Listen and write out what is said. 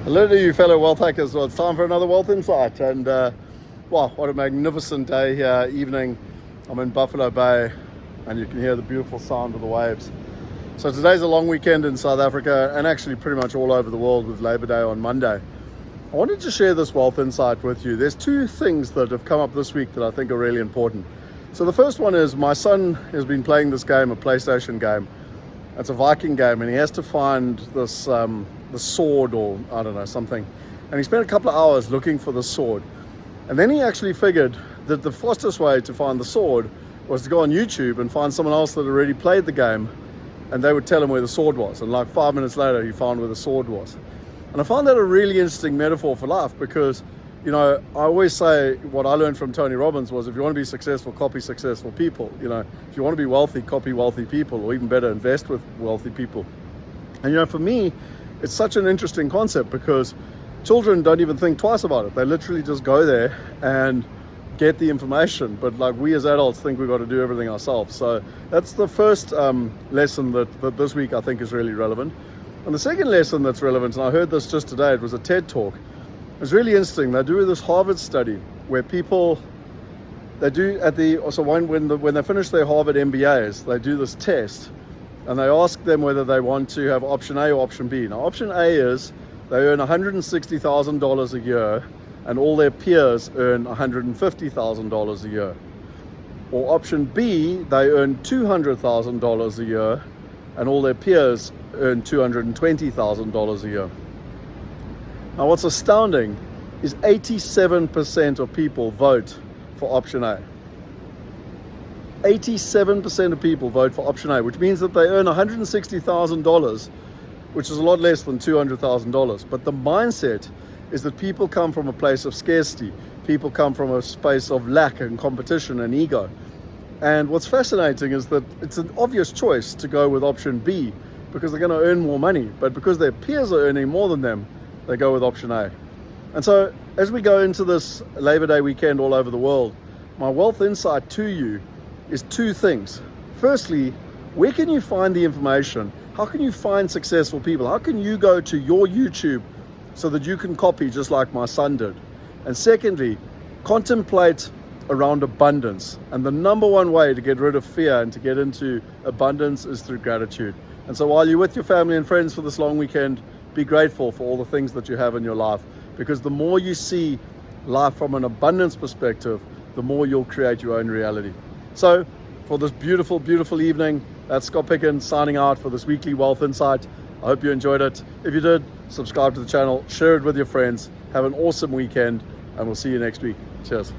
Hello to you fellow wealth hackers. Well, it's time for another Wealth Insight, and wow, what a magnificent day here, evening. I'm in Buffalo Bay and you can hear the beautiful sound of the waves. So today's a long weekend in South Africa and actually pretty much all over the world with Labor Day on Monday. I wanted to share this Wealth Insight with you. There's two things that have come up this week that I think are really important. So the first one is my son has been playing this game, a PlayStation game. It's a Viking game, and he has to find this the sword, or I don't know, something. And he spent a couple of hours looking for the sword. And then he actually figured that the fastest way to find the sword was to go on YouTube and find someone else that already played the game, and they would tell him where the sword was. And like 5 minutes later, he found where the sword was. And I found that a really interesting metaphor for life, because, you know, I always say what I learned from Tony Robbins was, if you want to be successful, copy successful people. You know, if you want to be wealthy, copy wealthy people, or even better, invest with wealthy people. And, you know, for me, it's such an interesting concept because children don't even think twice about it. They literally just go there and get the information. But like we as adults think we've got to do everything ourselves. So that's the first lesson that this week I think is really relevant. And the second lesson that's relevant, and I heard this just today, it was a TED talk. It's really interesting. They do this Harvard study where people, they do at the, so when they finish their Harvard MBAs, they do this test and they ask them whether they want to have option A or option B. Now, option A is they earn $160,000 a year and all their peers earn $150,000 a year. Or option B, they earn $200,000 a year and all their peers earn $220,000 a year. Now, what's astounding is 87% of people vote for option A. 87% of people vote for option A, which means that they earn $160,000, which is a lot less than $200,000. But the mindset is that people come from a place of scarcity. People come from a space of lack and competition and ego. And what's fascinating is that it's an obvious choice to go with option B because they're going to earn more money. But because their peers are earning more than them, they go with option A. And so as we go into this Labor Day weekend all over the world, my wealth insight to you is two things. Firstly, where can you find the information? How can you find successful people? How can you go to your YouTube so that you can copy just like my son did? And secondly, contemplate around abundance. And the number one way to get rid of fear and to get into abundance is through gratitude. And so while you're with your family and friends for this long weekend, be grateful for all the things that you have in your life, because the more you see life from an abundance perspective, the more you'll create your own reality. So for this beautiful, beautiful evening, that's Scott Picken signing out for this weekly Wealth Insight. I hope you enjoyed it. If you did, subscribe to the channel, share it with your friends. Have an awesome weekend, and we'll see you next week. Cheers.